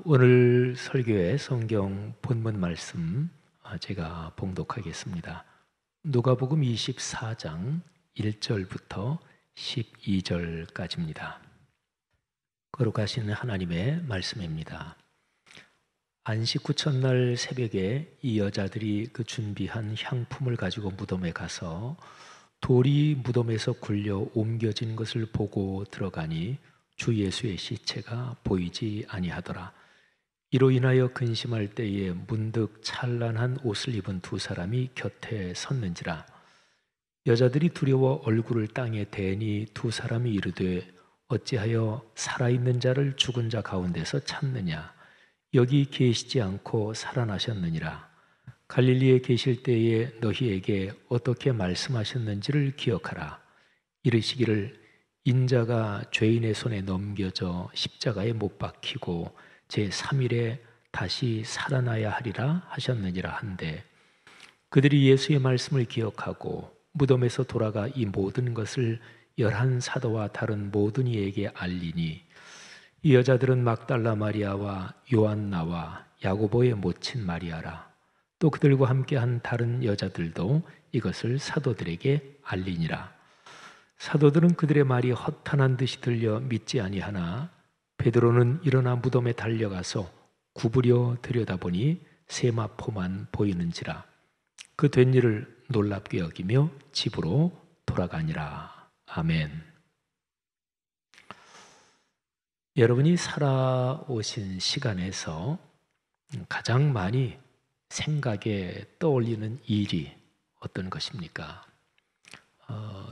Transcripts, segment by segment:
오늘 설교의 성경 본문 말씀 제가 봉독하겠습니다. 누가복음 24장 1절부터 12절까지입니다. 거룩하신 하나님의 말씀입니다. 안식 후 첫날 새벽에 이 여자들이 그 준비한 향품을 가지고 무덤에 가서 돌이 무덤에서 굴려 옮겨진 것을 보고 들어가니 주 예수의 시체가 보이지 아니하더라. 이로 인하여 근심할 때에 문득 찬란한 옷을 입은 두 사람이 곁에 섰는지라. 여자들이 두려워 얼굴을 땅에 대니 두 사람이 이르되 어찌하여 살아있는 자를 죽은 자 가운데서 찾느냐. 여기 계시지 않고 살아나셨느니라. 갈릴리에 계실 때에 너희에게 어떻게 말씀하셨는지를 기억하라. 이르시기를 인자가 죄인의 손에 넘겨져 십자가에 못 박히고 제3일에 다시 살아나야 하리라 하셨느니라 한데, 그들이 예수의 말씀을 기억하고 무덤에서 돌아가 이 모든 것을 11사도와 다른 모든 이에게 알리니, 이 여자들은 막달라 마리아와 요한나와 야고보의 모친 마리아라. 또 그들과 함께한 다른 여자들도 이것을 사도들에게 알리니라. 사도들은 그들의 말이 허탄한 듯이 들려 믿지 아니하나 베드로는 일어나 무덤에 달려가서 구부려 들여다보니 세마포만 보이는지라. 그 된 일을 놀랍게 여기며 집으로 돌아가니라. 아멘. 여러분이 살아오신 시간에서 가장 많이 생각에 떠올리는 일이 어떤 것입니까?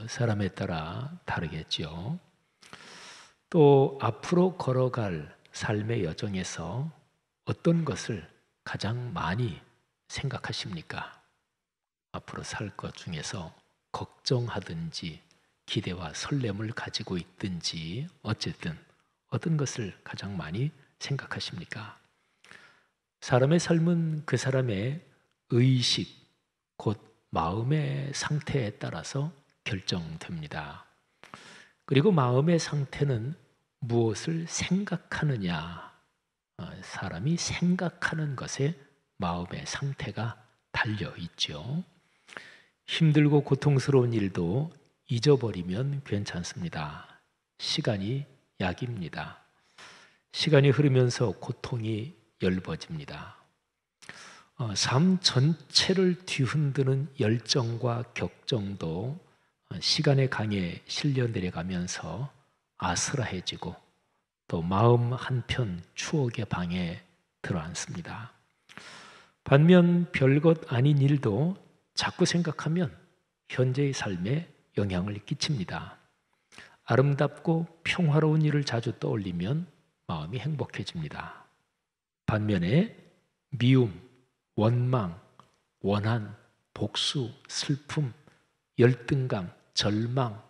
사람에 따라 다르겠죠. 또 앞으로 걸어갈 삶의 여정에서 어떤 것을 가장 많이 생각하십니까? 앞으로 살 것 중에서 걱정하든지 기대와 설렘을 가지고 있든지 어쨌든 어떤 것을 가장 많이 생각하십니까? 사람의 삶은 그 사람의 의식, 곧 마음의 상태에 따라서 결정됩니다. 그리고 마음의 상태는 무엇을 생각하느냐, 사람이 생각하는 것에 마음의 상태가 달려 있죠. 힘들고 고통스러운 일도 잊어버리면 괜찮습니다. 시간이 약입니다. 시간이 흐르면서 고통이 엷어집니다. 삶 전체를 뒤흔드는 열정과 격정도 시간의 강에 실려 내려가면서 아스라해지고 또 마음 한편 추억의 방에 들어앉습니다. 반면 별것 아닌 일도 자꾸 생각하면 현재의 삶에 영향을 끼칩니다. 아름답고 평화로운 일을 자주 떠올리면 마음이 행복해집니다. 반면에 미움, 원망, 원한, 복수, 슬픔, 열등감, 절망,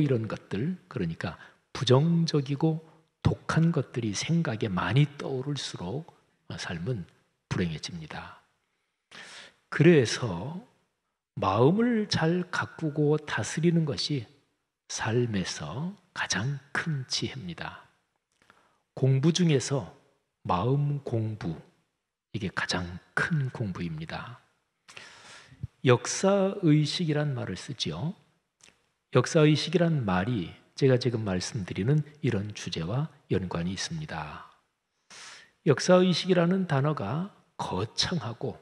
이런 것들, 그러니까 부정적이고 독한 것들이 생각에 많이 떠오를수록 삶은 불행해집니다. 그래서 마음을 잘 가꾸고 다스리는 것이 삶에서 가장 큰 지혜입니다. 공부 중에서 마음 공부, 이게 가장 큰 공부입니다. 역사의식이란 말을 쓰지요. 역사의식이란 말이 제가 지금 말씀드리는 이런 주제와 연관이 있습니다. 역사의식이라는 단어가 거창하고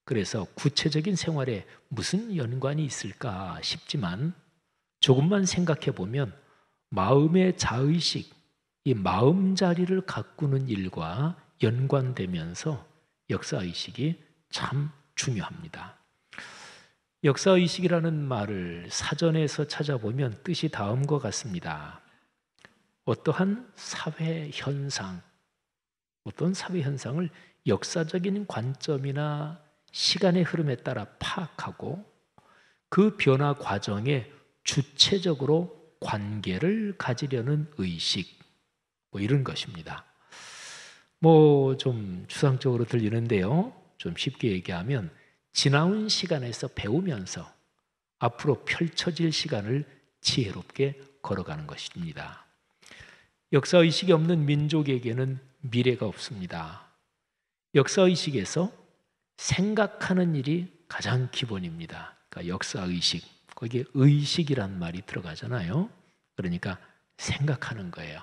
그래서 구체적인 생활에 무슨 연관이 있을까 싶지만 조금만 생각해 보면 마음의 자의식, 이 마음자리를 가꾸는 일과 연관되면서 역사의식이 참 중요합니다. 역사의식이라는 말을 사전에서 찾아보면 뜻이 다음과 같습니다. 어떠한 사회현상, 어떤 사회현상을 역사적인 관점이나 시간의 흐름에 따라 파악하고 그 변화 과정에 주체적으로 관계를 가지려는 의식, 이런 것입니다. 좀 추상적으로 들리는데요. 좀 쉽게 얘기하면 지나온 시간에서 배우면서 앞으로 펼쳐질 시간을 지혜롭게 걸어가는 것입니다. 역사의식이 없는 민족에게는 미래가 없습니다. 역사의식에서 생각하는 일이 가장 기본입니다. 그러니까 역사의식, 거기에 의식이란 말이 들어가잖아요. 그러니까 생각하는 거예요.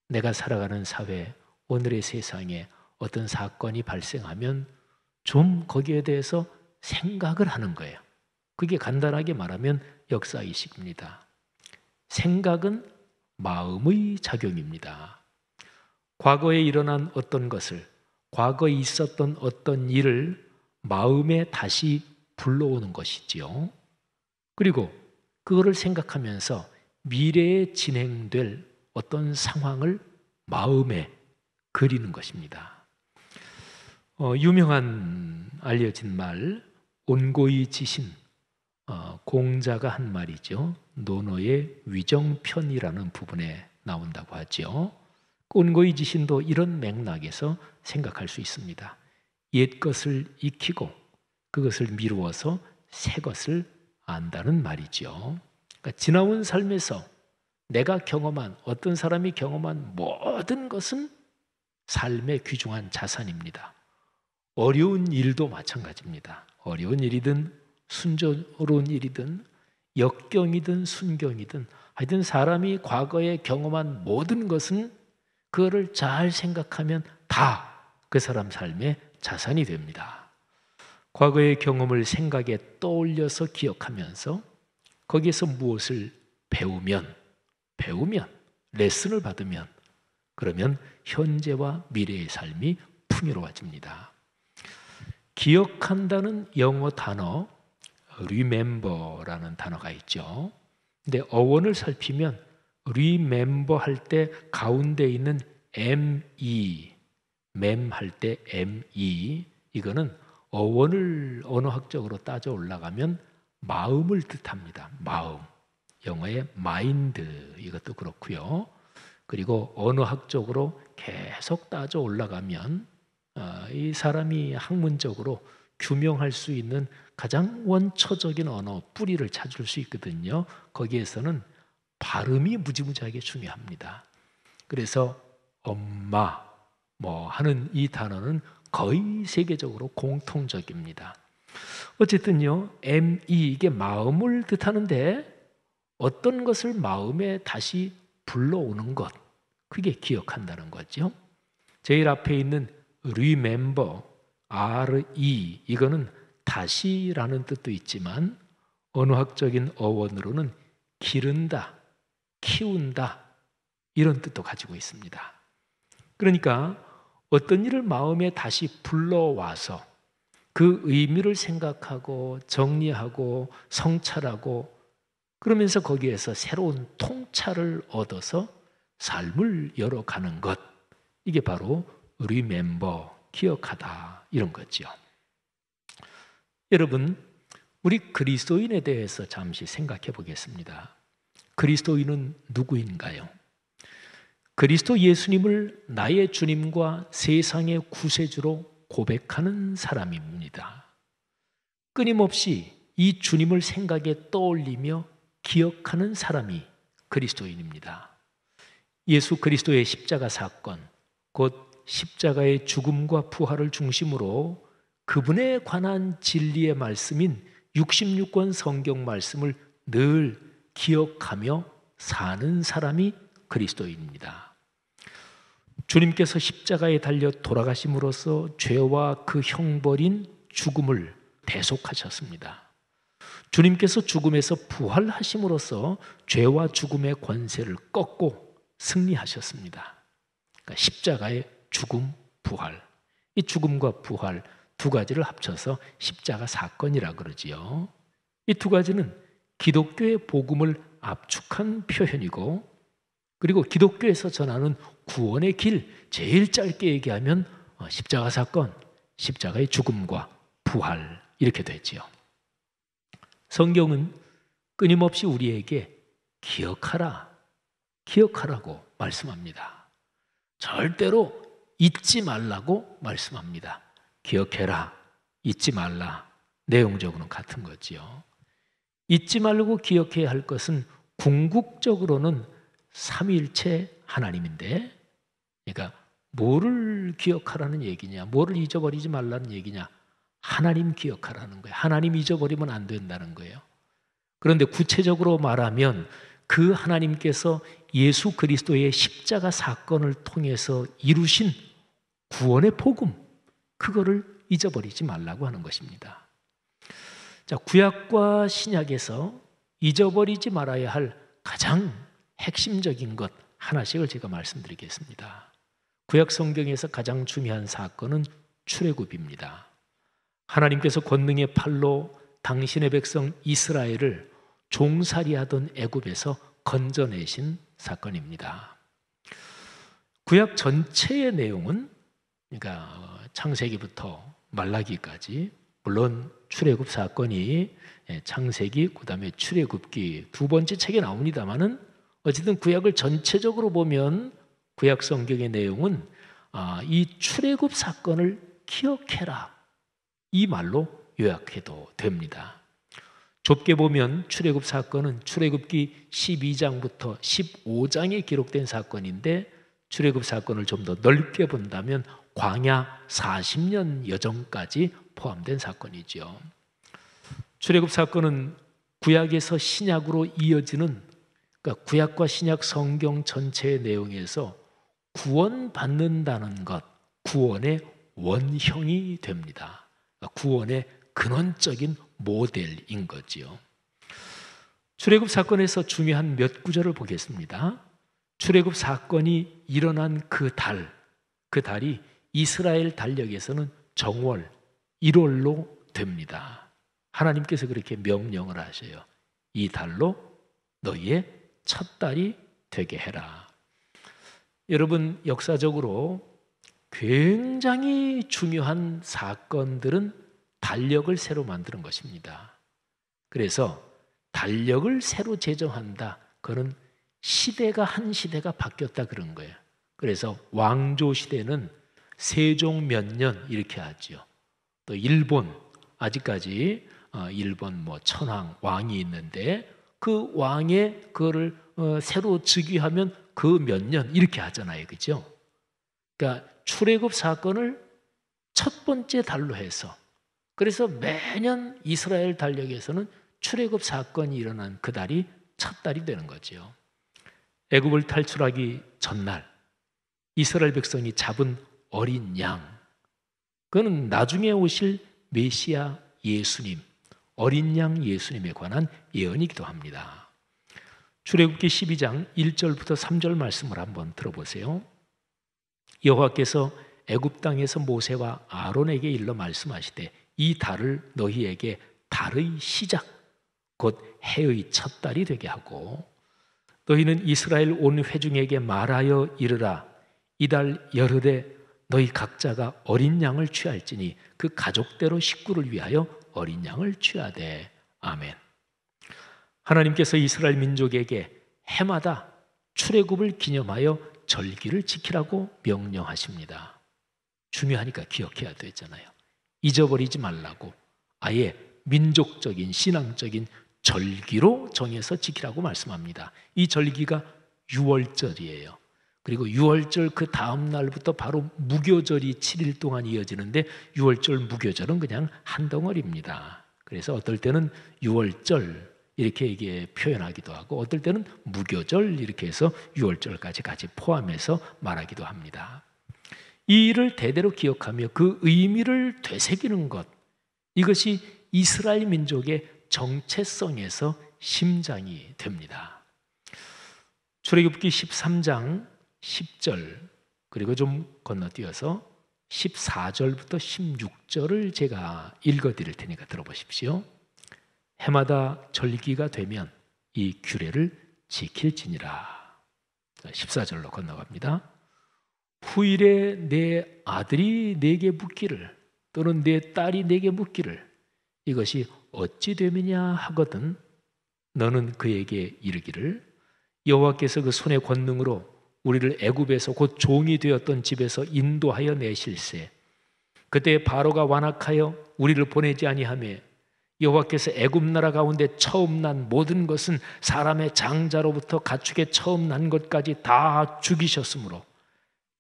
내가 살아가는 사회, 오늘의 세상에 어떤 사건이 발생하면 좀 거기에 대해서 생각을 하는 거예요. 그게 간단하게 말하면 역사의식입니다. 생각은 마음의 작용입니다. 과거에 일어난 어떤 것을, 과거에 있었던 어떤 일을 마음에 다시 불러오는 것이지요. 그리고 그거를 생각하면서 미래에 진행될 어떤 상황을 마음에 그리는 것입니다. 유명한 알려진 말, 온고의 지신, 공자가 한 말이죠. 논어의 위정편이라는 부분에 나온다고 하죠. 온고의 지신도 이런 맥락에서 생각할 수 있습니다. 옛 것을 익히고 그것을 미루어서 새 것을 안다는 말이죠. 그러니까 지나온 삶에서 내가 경험한, 어떤 사람이 경험한 모든 것은 삶의 귀중한 자산입니다. 어려운 일도 마찬가지입니다. 어려운 일이든 순조로운 일이든 역경이든 순경이든 하여튼 사람이 과거에 경험한 모든 것은 그거를 잘 생각하면 다 그 사람 삶의 자산이 됩니다. 과거의 경험을 생각에 떠올려서 기억하면서 거기에서 무엇을 배우면, 레슨을 받으면 그러면 현재와 미래의 삶이 풍요로워집니다. 기억한다는 영어 단어 remember라는 단어가 있죠. 근데 어원을 살피면 remember 할 때 가운데 있는 me, mem 할 때 me, 이거는 어원을 언어학적으로 따져 올라가면 마음을 뜻합니다. 마음. 영어의 mind, 이것도 그렇고요. 그리고 언어학적으로 계속 따져 올라가면 이 사람이 학문적으로 규명할 수 있는 가장 원초적인 언어, 뿌리를 찾을 수 있거든요. 거기에서는 발음이 무지무지하게 중요합니다. 그래서 엄마 하는 이 단어는 거의 세계적으로 공통적입니다. 어쨌든요, me, 이게 마음을 뜻하는데 어떤 것을 마음에 다시 불러오는 것, 그게 기억한다는 거죠. 제일 앞에 있는 remember, re, 이거는 다시라는 뜻도 있지만 언어학적인 어원으로는 기른다, 키운다, 이런 뜻도 가지고 있습니다. 그러니까 어떤 일을 마음에 다시 불러와서 그 의미를 생각하고 정리하고 성찰하고 그러면서 거기에서 새로운 통찰을 얻어서 삶을 열어가는 것, 이게 바로 remember, 기억하다, 이런 거죠. 여러분, 우리 그리스도인에 대해서 잠시 생각해 보겠습니다. 그리스도인은 누구인가요? 그리스도 예수님을 나의 주님과 세상의 구세주로 고백하는 사람입니다. 끊임없이 이 주님을 생각에 떠올리며 기억하는 사람이 그리스도인입니다. 예수 그리스도의 십자가 사건, 곧 십자가의 죽음과 부활을 중심으로 그분에 관한 진리의 말씀인 66권 성경 말씀을 늘 기억하며 사는 사람이 그리스도인입니다. 주님께서 십자가에 달려 돌아가심으로써 죄와 그 형벌인 죽음을 대속하셨습니다. 주님께서 죽음에서 부활하심으로써 죄와 죽음의 권세를 꺾고 승리하셨습니다. 그러니까 십자가의 죽음, 부활, 이 죽음과 부활 두 가지를 합쳐서 십자가 사건이라 그러지요. 이 두 가지는 기독교의 복음을 압축한 표현이고, 그리고 기독교에서 전하는 구원의 길, 제일 짧게 얘기하면 십자가 사건, 십자가의 죽음과 부활, 이렇게 되지요. 성경은 끊임없이 우리에게 기억하라고 말씀합니다. 절대로 잊지 말라고 말씀합니다. 기억해라, 잊지 말라, 내용적으로는 같은 거지요. 잊지 말고 기억해야 할 것은 궁극적으로는 삼위일체 하나님인데, 그러니까 뭐를 기억하라는 얘기냐, 뭐를 잊어버리지 말라는 얘기냐, 하나님 기억하라는 거예요. 하나님 잊어버리면 안 된다는 거예요. 그런데 구체적으로 말하면 그 하나님께서 예수 그리스도의 십자가 사건을 통해서 이루신 구원의 복음, 그거를 잊어버리지 말라고 하는 것입니다. 자, 구약과 신약에서 잊어버리지 말아야 할 가장 핵심적인 것 하나씩을 제가 말씀드리겠습니다. 구약 성경에서 가장 중요한 사건은 출애굽입니다. 하나님께서 권능의 팔로 당신의 백성 이스라엘을 종살이하던 애굽에서 건져내신 사건입니다. 구약 전체의 내용은, 그러니까 창세기부터 말라기까지, 물론 출애굽 사건이 창세기 그다음에 출애굽기 두 번째 책에 나옵니다만은 어쨌든 구약을 전체적으로 보면 구약 성경의 내용은 이 출애굽 사건을 기억해라, 이 말로 요약해도 됩니다. 좁게 보면 출애굽 사건은 출애굽기 12장부터 15장에 기록된 사건인데, 출애굽 사건을 좀 더 넓게 본다면 광야 40년 여정까지 포함된 사건이죠. 출애굽 사건은 구약에서 신약으로 이어지는, 그러니까 구약과 신약 성경 전체의 내용에서 구원받는다는 것, 구원의 원형이 됩니다. 그러니까 구원의 근원적인 모델인 거지요. 출애굽 사건에서 중요한 몇 구절을 보겠습니다. 출애굽 사건이 일어난 그 달이 이스라엘 달력에서는 정월 1월로 됩니다. 하나님께서 그렇게 명령을 하셔요. 이 달로 너희의 첫 달이 되게 해라. 여러분, 역사적으로 굉장히 중요한 사건들은 달력을 새로 만드는 것입니다. 그래서 달력을 새로 제정한다, 그거는 시대가 한 시대가 바뀌었다 그런 거예요. 그래서 왕조 시대는 세종 몇 년 이렇게 하죠. 또 일본, 아직까지 일본 천황 왕이 있는데 그 왕의 그거를 새로 즉위하면 그 몇 년 이렇게 하잖아요, 그죠? 그러니까 출애굽 사건을 첫 번째 달로 해서, 그래서 매년 이스라엘 달력에서는 출애굽 사건이 일어난 그 달이 첫 달이 되는 거죠. 애굽을 탈출하기 전날 이스라엘 백성이 잡은 어린 양, 그거는 나중에 오실 메시아 예수님, 어린 양 예수님에 관한 예언이기도 합니다. 출애굽기 12장 1절부터 3절 말씀을 한번 들어보세요. 여호와께서 애굽 땅에서 모세와 아론에게 일러 말씀하시되 이 달을 너희에게 달의 시작, 곧 해의 첫 달이 되게 하고, 너희는 이스라엘 온 회중에게 말하여 이르라. 이달 열흘에 너희 각자가 어린 양을 취할지니 그 가족대로 식구를 위하여 어린 양을 취하되. 아멘. 하나님께서 이스라엘 민족에게 해마다 출애굽을 기념하여 절기를 지키라고 명령하십니다. 중요하니까 기억해야 되잖아요. 잊어버리지 말라고 아예 민족적인 신앙적인 절기로 정해서 지키라고 말씀합니다. 이 절기가 유월절이에요. 그리고 유월절 그 다음 날부터 바로 무교절이 7일 동안 이어지는데, 유월절 무교절은 그냥 한 덩어리입니다. 그래서 어떨 때는 유월절 이렇게 표현하기도 하고, 어떨 때는 무교절 이렇게 해서 유월절까지 같이 포함해서 말하기도 합니다. 이 일을 대대로 기억하며 그 의미를 되새기는 것, 이것이 이스라엘 민족의 정체성에서 심장이 됩니다. 출애굽기 13장 10절, 그리고 좀 건너뛰어서 14절부터 16절을 제가 읽어드릴 테니까 들어보십시오. 해마다 절기가 되면 이 규례를 지킬지니라. 14절로 건너갑니다. 후일에 내 아들이 내게 묻기를, 또는 내 딸이 내게 묻기를 이것이 어찌 됨이냐 하거든 너는 그에게 이르기를 여호와께서 그 손의 권능으로 우리를 애굽에서 곧 종이 되었던 집에서 인도하여 내실세. 그때 바로가 완악하여 우리를 보내지 아니하며 여호와께서 애굽 나라 가운데 처음 난 모든 것은 사람의 장자로부터 가축의 처음 난 것까지 다 죽이셨으므로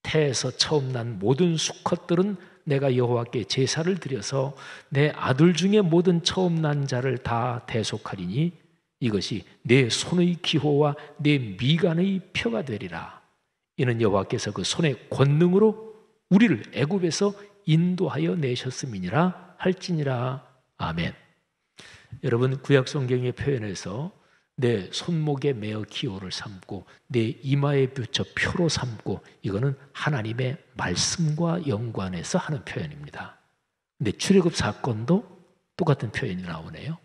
태에서 처음 난 모든 수컷들은 내가 여호와께 제사를 드려서 내 아들 중에 모든 처음 난 자를 다 대속하리니 이것이 내 손의 기호와 내 미간의 표가 되리라. 이는 여호와께서 그 손의 권능으로 우리를 애굽에서 인도하여 내셨음이니라 할지니라. 아멘. 여러분, 구약 성경의 표현에서 내 손목에 매어 기호를 삼고 내 이마에 붙여 표로 삼고, 이거는 하나님의 말씀과 연관해서 하는 표현입니다. 근데 출애굽 사건도 똑같은 표현이 나오네요.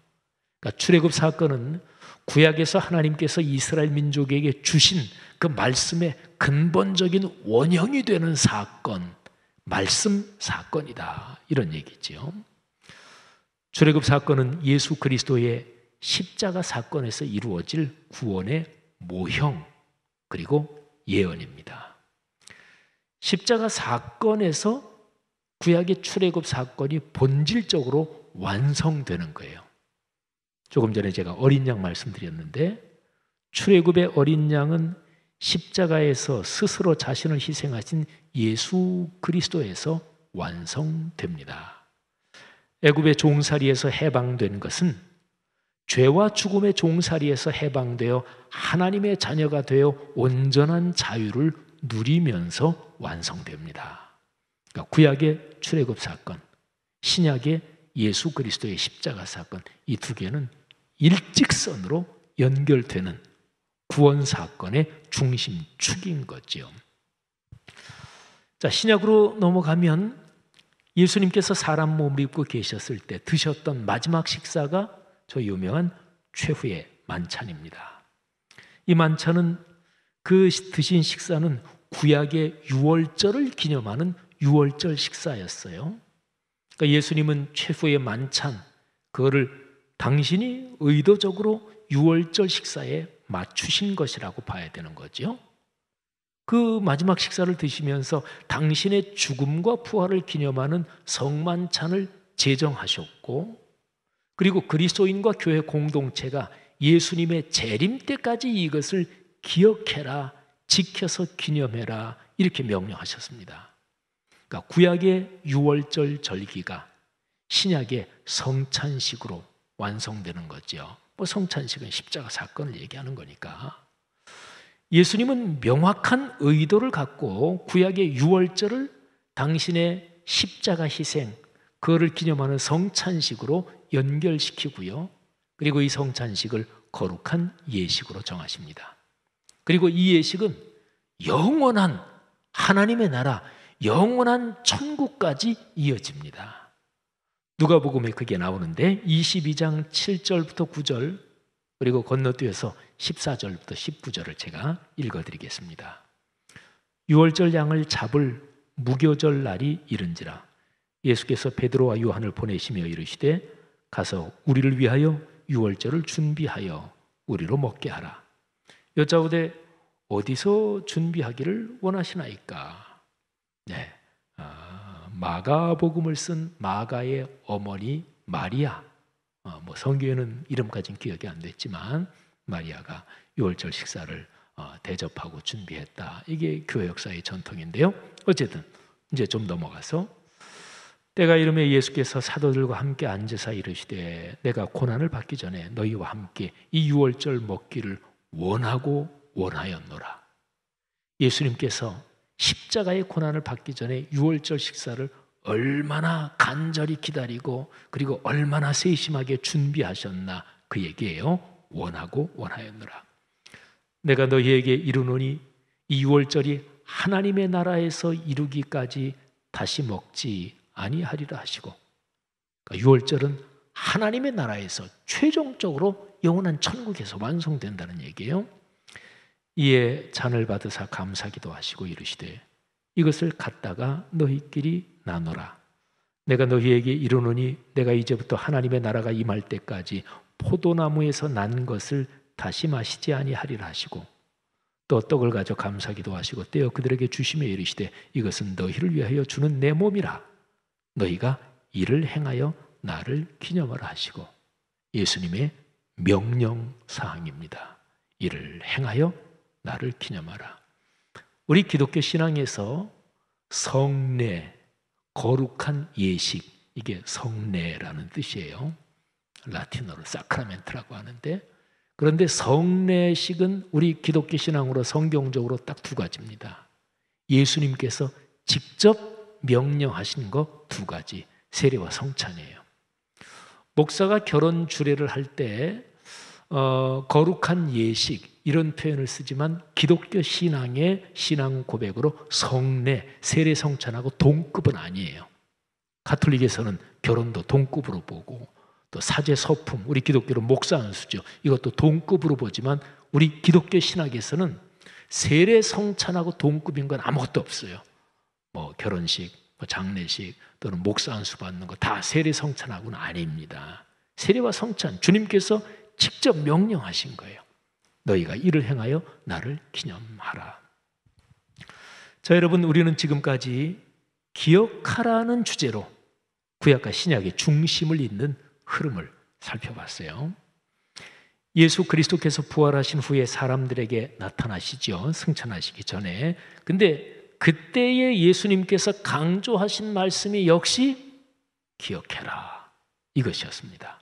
그러니까 출애굽 사건은 구약에서 하나님께서 이스라엘 민족에게 주신 그 말씀의 근본적인 원형이 되는 사건, 말씀 사건이다, 이런 얘기죠. 출애굽 사건은 예수 그리스도의 십자가 사건에서 이루어질 구원의 모형 그리고 예언입니다. 십자가 사건에서 구약의 출애굽 사건이 본질적으로 완성되는 거예요. 조금 전에 제가 어린 양 말씀드렸는데, 출애굽의 어린 양은 십자가에서 스스로 자신을 희생하신 예수 그리스도에서 완성됩니다. 애굽의 종살이에서 해방된 것은 죄와 죽음의 종살이에서 해방되어 하나님의 자녀가 되어 온전한 자유를 누리면서 완성됩니다. 그러니까 구약의 출애굽 사건, 신약의 예수 그리스도의 십자가 사건, 이 두 개는 일직선으로 연결되는 구원 사건의 중심축인 거죠. 자, 신약으로 넘어가면 예수님께서 사람 몸을 입고 계셨을 때 드셨던 마지막 식사가 저 유명한 최후의 만찬입니다. 이 만찬은, 그 드신 식사는 구약의 유월절을 기념하는 유월절 식사였어요. 그러니까 예수님은 최후의 만찬, 그거를 당신이 의도적으로 유월절 식사에 맞추신 것이라고 봐야 되는 거죠. 그 마지막 식사를 드시면서 당신의 죽음과 부활을 기념하는 성만찬을 제정하셨고, 그리고 그리스도인과 교회 공동체가 예수님의 재림 때까지 이것을 기억해라, 지켜서 기념해라, 이렇게 명령하셨습니다. 그러니까 구약의 유월절 절기가 신약의 성찬식으로 완성되는 거죠. 성찬식은 십자가 사건을 얘기하는 거니까. 예수님은 명확한 의도를 갖고 구약의 유월절을 당신의 십자가 희생, 그거를 기념하는 성찬식으로 연결시키고요. 그리고 이 성찬식을 거룩한 예식으로 정하십니다. 그리고 이 예식은 영원한 하나님의 나라, 영원한 천국까지 이어집니다. 누가복음에 그게 나오는데 22장 7절부터 9절, 그리고 건너뛰어서 14절부터 19절을 제가 읽어드리겠습니다. 유월절 양을 잡을 무교절 날이 이른지라 예수께서 베드로와 요한을 보내시며 이르시되 가서 우리를 위하여 유월절을 준비하여 우리로 먹게 하라. 여짜오되 어디서 준비하기를 원하시나이까? 네, 마가복음을 쓴 마가의 어머니 마리아, 성경에는 이름까지는 기억이 안 됐지만 마리아가 유월절 식사를 대접하고 준비했다. 이게 교회 역사의 전통인데요. 어쨌든 이제 좀 넘어가서, 때가 이르매 예수께서 사도들과 함께 앉으사 이르시되 내가 고난을 받기 전에 너희와 함께 이 유월절 먹기를 원하고 원하였노라. 예수님께서 십자가의 고난을 받기 전에 유월절 식사를 얼마나 간절히 기다리고 그리고 얼마나 세심하게 준비하셨나, 그 얘기예요. 원하고 원하였노라. 내가 너희에게 이르노니 이 유월절이 하나님의 나라에서 이루기까지 다시 먹지 아니하리라 하시고, 그러니까 유월절은 하나님의 나라에서 최종적으로 영원한 천국에서 완성된다는 얘기예요. 이에 잔을 받으사 감사기도 하시고 이르시되 이것을 갖다가 너희끼리 나눠라. 내가 너희에게 이르노니 내가 이제부터 하나님의 나라가 임할 때까지 포도나무에서 난 것을 다시 마시지 아니하리라 하시고, 또 떡을 가져 감사기도 하시고 떼어 그들에게 주시며 이르시되 이것은 너희를 위하여 주는 내 몸이라. 너희가 이를 행하여 나를 기념하라 하시고, 예수님의 명령사항입니다. 이를 행하여 나를 기념하라. 우리 기독교 신앙에서 성례, 거룩한 예식, 이게 성례라는 뜻이에요. 라틴어로 사크라멘트라고 하는데, 그런데 성례식은 우리 기독교 신앙으로 성경적으로 딱 두 가지입니다. 예수님께서 직접 명령하신 거 두 가지, 세례와 성찬이에요. 목사가 결혼 주례를 할 때 거룩한 예식 이런 표현을 쓰지만 기독교 신앙의 신앙 고백으로 성례, 세례, 성찬하고 동급은 아니에요. 가톨릭에서는 결혼도 동급으로 보고 또 사제, 서품, 우리 기독교로 목사 안수죠. 이것도 동급으로 보지만 우리 기독교 신학에서는 세례, 성찬하고 동급인 건 아무것도 없어요. 뭐 결혼식, 뭐 장례식 또는 목사 안수 받는 거 다 세례, 성찬하고는 아닙니다. 세례와 성찬, 주님께서 직접 명령하신 거예요. 너희가 이를 행하여 나를 기념하라. 자, 여러분, 우리는 지금까지 기억하라는 주제로 구약과 신약의 중심을 잇는 흐름을 살펴봤어요. 예수 그리스도께서 부활하신 후에 사람들에게 나타나시죠. 승천하시기 전에. 근데 그때의 예수님께서 강조하신 말씀이 역시 기억해라, 이것이었습니다.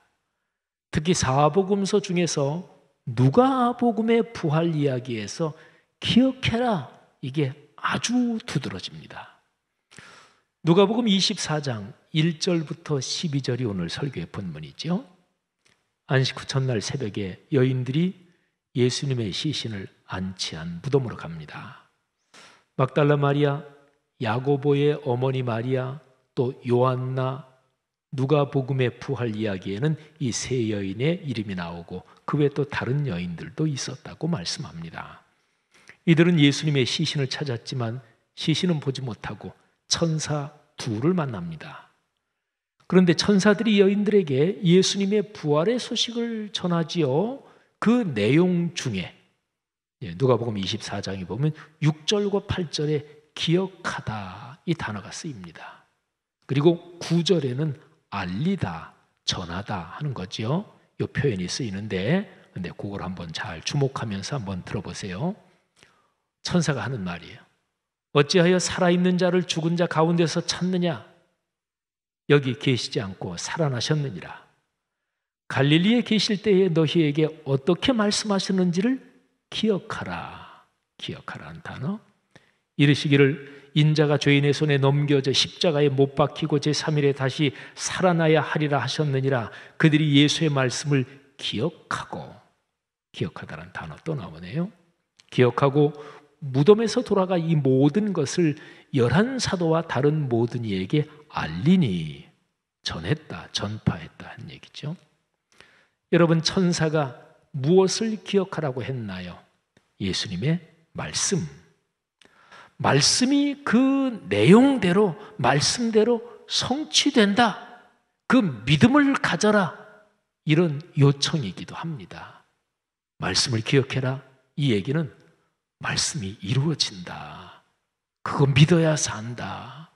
특히 사복음서 중에서 누가복음의 부활 이야기에서 기억해라, 이게 아주 두드러집니다. 누가복음 24장 1절부터 12절이 오늘 설교의 본문이죠. 안식 후 첫날 새벽에 여인들이 예수님의 시신을 안치한 무덤으로 갑니다. 막달라 마리아, 야고보의 어머니 마리아, 또 요한나, 누가복음의 부활 이야기에는 이 세 여인의 이름이 나오고 그 외에 또 다른 여인들도 있었다고 말씀합니다. 이들은 예수님의 시신을 찾았지만 시신은 보지 못하고 천사 둘을 만납니다. 그런데 천사들이 여인들에게 예수님의 부활의 소식을 전하지요. 그 내용 중에 누가복음 24장에 보면 6절과 8절에 기억하다 이 단어가 쓰입니다. 그리고 9절에는 알리다, 전하다 하는 거죠. 이 표현이 쓰이는데, 근데 그걸 한번 잘 주목하면서 한번 들어보세요. 천사가 하는 말이에요. 어찌하여 살아있는 자를 죽은 자 가운데서 찾느냐? 여기 계시지 않고 살아나셨느니라. 갈릴리에 계실 때에 너희에게 어떻게 말씀하셨는지를 기억하라. 기억하라는 단어. 이르시기를 인자가 죄인의 손에 넘겨져 십자가에 못 박히고 제3일에 다시 살아나야 하리라 하셨느니라. 그들이 예수의 말씀을 기억하고, 기억하다라는 단어 또 나오네요. 기억하고 무덤에서 돌아가 이 모든 것을 11사도와 다른 모든 이에게 알리니, 전했다, 전파했다 하는 얘기죠. 여러분, 천사가 무엇을 기억하라고 했나요? 예수님의 말씀. 말씀이 그 내용대로, 말씀대로 성취된다. 그 믿음을 가져라. 이런 요청이기도 합니다. 말씀을 기억해라. 이 얘기는 말씀이 이루어진다. 그거 믿어야 산다.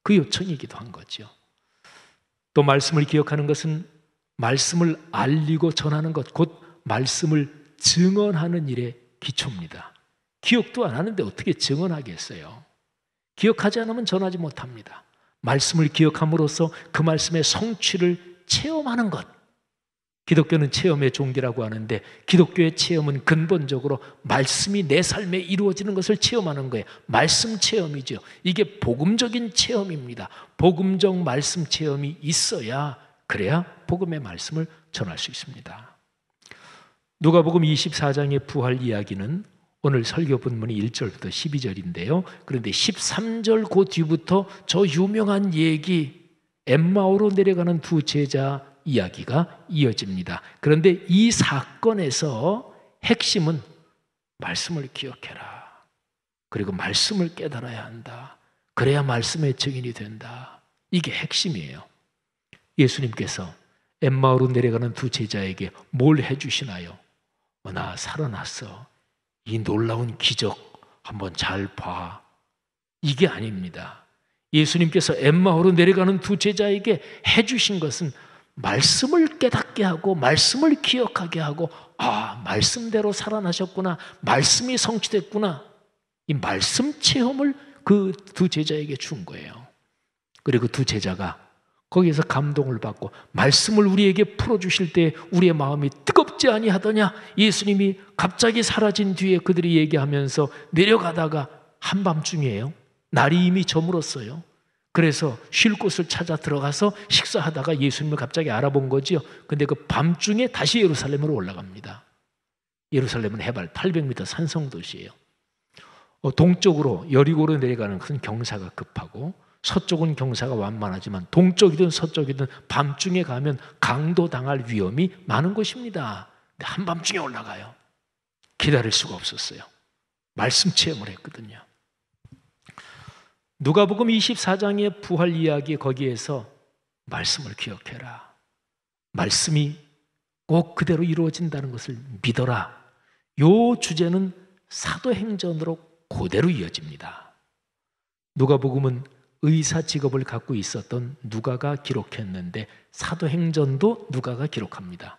그 요청이기도 한 거죠. 또 말씀을 기억하는 것은 말씀을 알리고 전하는 것, 곧 말씀을 증언하는 일의 기초입니다. 기억도 안 하는데 어떻게 증언하겠어요? 기억하지 않으면 전하지 못합니다. 말씀을 기억함으로써 그 말씀의 성취를 체험하는 것. 기독교는 체험의 종교라고 하는데 기독교의 체험은 근본적으로 말씀이 내 삶에 이루어지는 것을 체험하는 거예요. 말씀 체험이죠. 이게 복음적인 체험입니다. 복음적 말씀 체험이 있어야, 그래야 복음의 말씀을 전할 수 있습니다. 누가복음 24장의 부활 이야기는 오늘 설교 본문이 1절부터 12절인데요. 그런데 13절 그 뒤부터 저 유명한 얘기, 엠마오로 내려가는 두 제자 이야기가 이어집니다. 그런데 이 사건에서 핵심은 말씀을 기억해라. 그리고 말씀을 깨달아야 한다. 그래야 말씀의 증인이 된다. 이게 핵심이에요. 예수님께서 엠마오로 내려가는 두 제자에게 뭘 해주시나요? 나 살아났어. 이 놀라운 기적 한번 잘 봐. 이게 아닙니다. 예수님께서 엠마오로 내려가는 두 제자에게 해주신 것은 말씀을 깨닫게 하고 말씀을 기억하게 하고, 아, 말씀대로 살아나셨구나, 말씀이 성취됐구나, 이 말씀 체험을 그 두 제자에게 준 거예요. 그리고 두 제자가 거기에서 감동을 받고 말씀을 우리에게 풀어주실 때 우리의 마음이 뜨겁지 아니하더냐. 예수님이 갑자기 사라진 뒤에 그들이 얘기하면서 내려가다가 한밤중이에요. 날이 이미 저물었어요. 그래서 쉴 곳을 찾아 들어가서 식사하다가 예수님을 갑자기 알아본 거지요. 근데 그 밤중에 다시 예루살렘으로 올라갑니다. 예루살렘은 해발 800m 산성도시예요. 동쪽으로 여리고로 내려가는 큰 경사가 급하고 서쪽은 경사가 완만하지만 동쪽이든 서쪽이든 밤중에 가면 강도당할 위험이 많은 곳입니다. 근데 한밤중에 올라가요. 기다릴 수가 없었어요. 말씀 체험을 했거든요. 누가복음 24장의 부활 이야기, 거기에서 말씀을 기억해라, 말씀이 꼭 그대로 이루어진다는 것을 믿어라, 이 주제는 사도행전으로 그대로 이어집니다. 누가복음은 의사 직업을 갖고 있었던 누가가 기록했는데 사도행전도 누가가 기록합니다.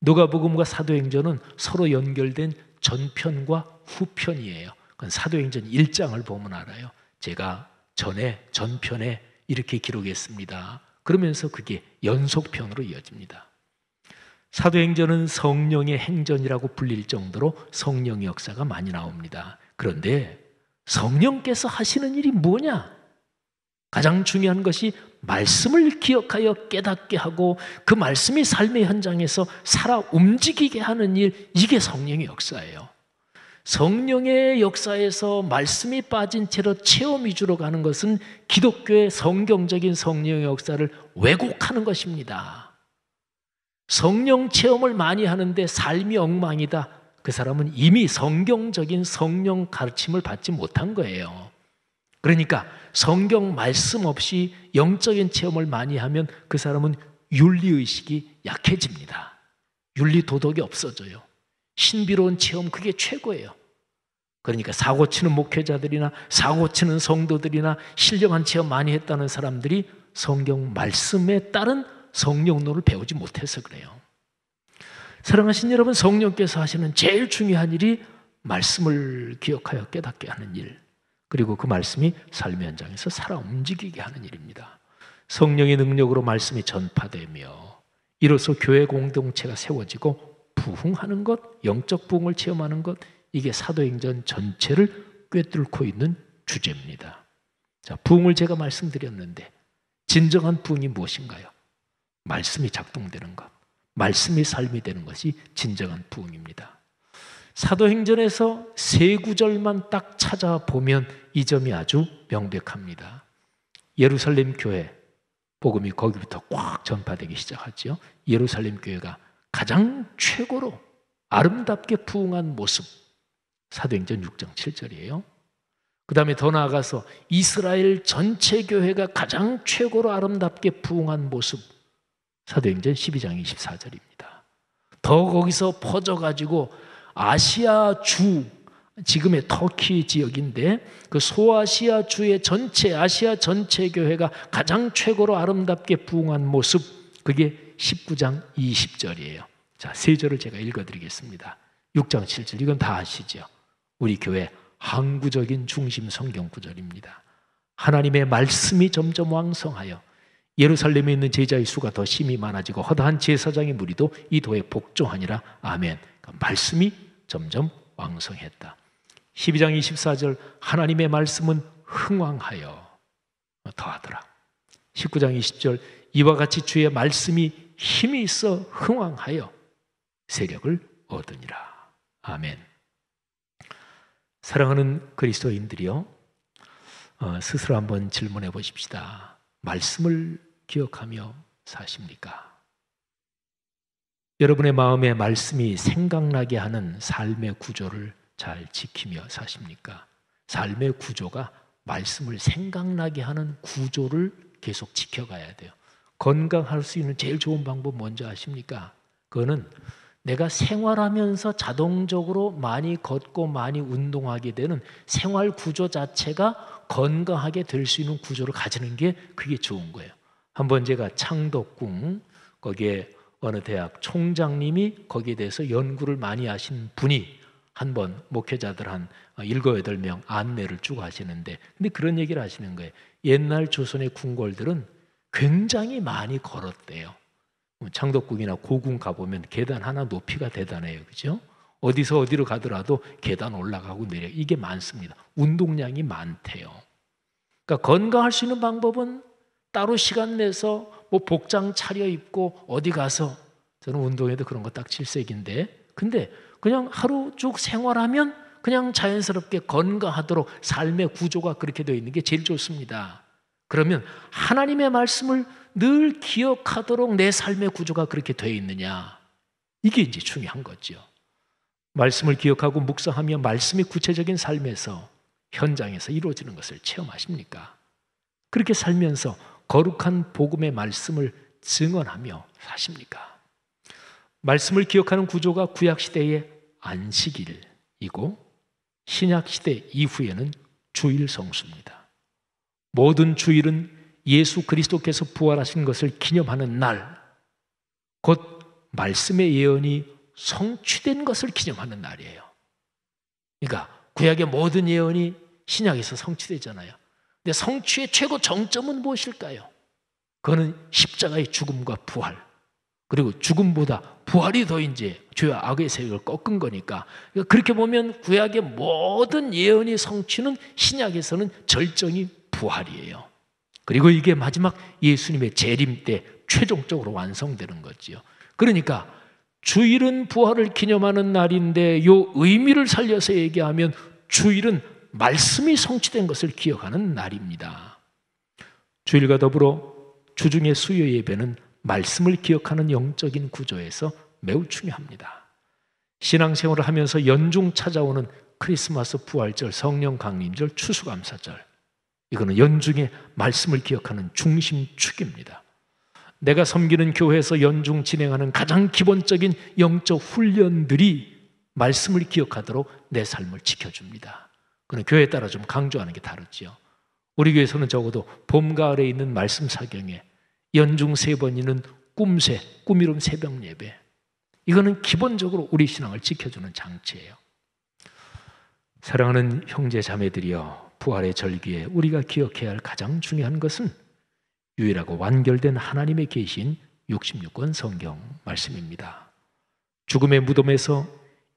누가복음과 사도행전은 서로 연결된 전편과 후편이에요. 그건 사도행전 1장을 보면 알아요. 제가 전편에 이렇게 기록했습니다. 그러면서 그게 연속편으로 이어집니다. 사도행전은 성령의 행전이라고 불릴 정도로 성령의 역사가 많이 나옵니다. 그런데 성령께서 하시는 일이 뭐냐? 가장 중요한 것이 말씀을 기억하여 깨닫게 하고 그 말씀이 삶의 현장에서 살아 움직이게 하는 일, 이게 성령의 역사예요. 성령의 역사에서 말씀이 빠진 채로 체험 위주로 가는 것은 기독교의 성경적인 성령의 역사를 왜곡하는 것입니다. 성령 체험을 많이 하는데 삶이 엉망이다, 그 사람은 이미 성경적인 성령 가르침을 받지 못한 거예요. 그러니까 성경 말씀 없이 영적인 체험을 많이 하면 그 사람은 윤리의식이 약해집니다. 윤리 도덕이 없어져요. 신비로운 체험, 그게 최고예요. 그러니까 사고치는 목회자들이나 사고치는 성도들이나 신령한 체험 많이 했다는 사람들이 성경 말씀에 따른 성령론을 배우지 못해서 그래요. 사랑하신 여러분, 성령께서 하시는 제일 중요한 일이 말씀을 기억하여 깨닫게 하는 일, 그리고 그 말씀이 삶의 현장에서 살아 움직이게 하는 일입니다. 성령의 능력으로 말씀이 전파되며 이로써 교회 공동체가 세워지고 부흥하는 것, 영적 부흥을 체험하는 것, 이게 사도행전 전체를 꿰뚫고 있는 주제입니다. 자, 부흥을 제가 말씀드렸는데 진정한 부흥이 무엇인가요? 말씀이 작동되는 것, 말씀이 삶이 되는 것이 진정한 부흥입니다. 사도행전에서 세 구절만 딱 찾아보면 이 점이 아주 명백합니다. 예루살렘 교회, 복음이 거기부터 꽉 전파되기 시작하죠. 예루살렘 교회가 가장 최고로 아름답게 부흥한 모습, 사도행전 6장 7절이에요. 그 다음에 더 나아가서 이스라엘 전체 교회가 가장 최고로 아름답게 부흥한 모습, 사도행전 12장 24절입니다. 더 거기서 퍼져가지고 아시아 주, 지금의 터키 지역인데 그 소아시아 주의 전체, 아시아 전체 교회가 가장 최고로 아름답게 부흥한 모습, 그게 19장 20절이에요. 자, 세 절을 제가 읽어드리겠습니다. 6장 7절, 이건 다 아시죠? 우리 교회 항구적인 중심 성경 구절입니다. 하나님의 말씀이 점점 왕성하여 예루살렘에 있는 제자의 수가 더 심히 많아지고 허다한 제사장의 무리도 이 도에 복종하니라. 아멘. 그러니까 말씀이 점점 왕성했다. 12장 24절, 하나님의 말씀은 흥왕하여 더하더라. 19장 20절, 이와 같이 주의 말씀이 힘이 있어 흥왕하여 세력을 얻으니라. 아멘. 사랑하는 그리스도인들이요, 스스로 한번 질문해 보십시다. 말씀을 기억하며 사십니까? 여러분의 마음에 말씀이 생각나게 하는 삶의 구조를 잘 지키며 사십니까? 삶의 구조가 말씀을 생각나게 하는 구조를 계속 지켜가야 돼요. 건강할 수 있는 제일 좋은 방법 뭔지 아십니까? 그거는 내가 생활하면서 자동적으로 많이 걷고 많이 운동하게 되는 생활 구조 자체가 건강하게 될 수 있는 구조를 가지는 게 그게 좋은 거예요. 한번 제가 창덕궁 거기에 어느 대학 총장님이 거기에 대해서 연구를 많이 하신 분이 한번 목회자들 한 7, 8명 안내를 쭉 하시는데, 근데 그런 얘기를 하시는 거예요. 옛날 조선의 궁궐들은 굉장히 많이 걸었대요. 창덕궁이나 고궁 가보면 계단 하나 높이가 대단해요. 그죠? 어디서 어디로 가더라도 계단 올라가고 내려, 이게 많습니다. 운동량이 많대요. 그러니까 건강할 수 있는 방법은 따로 시간 내서 뭐 복장 차려입고 어디 가서, 저는 운동에도 그런 거 딱 질색인데, 근데 그냥 하루 쭉 생활하면 그냥 자연스럽게 건강하도록 삶의 구조가 그렇게 되어 있는 게 제일 좋습니다. 그러면 하나님의 말씀을 늘 기억하도록 내 삶의 구조가 그렇게 되어 있느냐, 이게 이제 중요한 거죠. 말씀을 기억하고 묵상하며 말씀이 구체적인 삶에서, 현장에서 이루어지는 것을 체험하십니까? 그렇게 살면서 거룩한 복음의 말씀을 증언하며 사십니까? 말씀을 기억하는 구조가 구약시대의 안식일이고 신약시대 이후에는 주일 성수입니다. 모든 주일은 예수 그리스도께서 부활하신 것을 기념하는 날, 곧 말씀의 예언이 성취된 것을 기념하는 날이에요. 그러니까 구약의 모든 예언이 신약에서 성취되잖아요. 근데 성취의 최고 정점은 무엇일까요? 그거는 십자가의 죽음과 부활, 그리고 죽음보다 부활이 더 이제 죄와 악의 세력을 꺾은 거니까, 그렇게 보면 구약의 모든 예언이 성취는 신약에서는 절정이 부활이에요. 그리고 이게 마지막 예수님의 재림 때 최종적으로 완성되는 거지요. 그러니까 주일은 부활을 기념하는 날인데, 이 의미를 살려서 얘기하면 주일은 말씀이 성취된 것을 기억하는 날입니다. 주일과 더불어 주중의 수요 예배는 말씀을 기억하는 영적인 구조에서 매우 중요합니다. 신앙생활을 하면서 연중 찾아오는 크리스마스, 부활절, 성령 강림절, 추수감사절, 이거는 연중에 말씀을 기억하는 중심축입니다. 내가 섬기는 교회에서 연중 진행하는 가장 기본적인 영적 훈련들이 말씀을 기억하도록 내 삶을 지켜줍니다. 그는 교회에 따라 좀 강조하는 게 다르죠. 우리 교회에서는 적어도 봄, 가을에 있는 말씀 사경에, 연중 3번이는 꿈새, 꿈이름 새벽 예배, 이거는 기본적으로 우리 신앙을 지켜주는 장치예요. 사랑하는 형제 자매들이여, 부활의 절기에 우리가 기억해야 할 가장 중요한 것은 유일하고 완결된 하나님의 계신 66권 성경 말씀입니다. 죽음의 무덤에서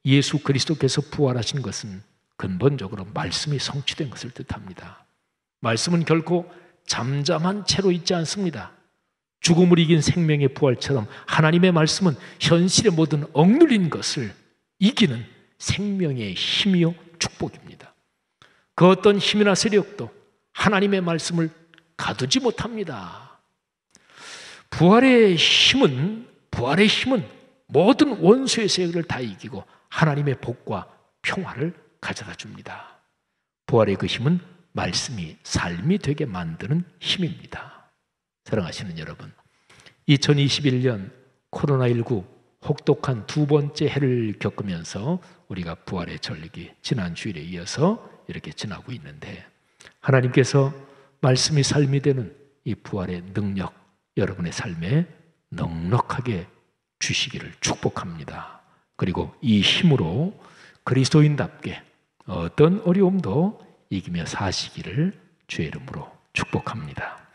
예수 그리스도께서 부활하신 것은 근본적으로 말씀이 성취된 것을 뜻합니다. 말씀은 결코 잠잠한 채로 있지 않습니다. 죽음을 이긴 생명의 부활처럼 하나님의 말씀은 현실의 모든 억눌린 것을 이기는 생명의 힘이요 축복입니다. 그 어떤 힘이나 세력도 하나님의 말씀을 가두지 못합니다. 부활의 힘은 모든 원수의 세력을 다 이기고 하나님의 복과 평화를 가져다 줍니다. 부활의 그 힘은 말씀이 삶이 되게 만드는 힘입니다. 사랑하시는 여러분, 2021년 코로나19 혹독한 2번째 해를 겪으면서 우리가 부활의 절기, 지난 주일에 이어서 이렇게 지나고 있는데, 하나님께서 말씀이 삶이 되는 이 부활의 능력, 여러분의 삶에 넉넉하게 주시기를 축복합니다. 그리고 이 힘으로 그리스도인답게 어떤 어려움도 이기며 사시기를 주의 이름으로 축복합니다.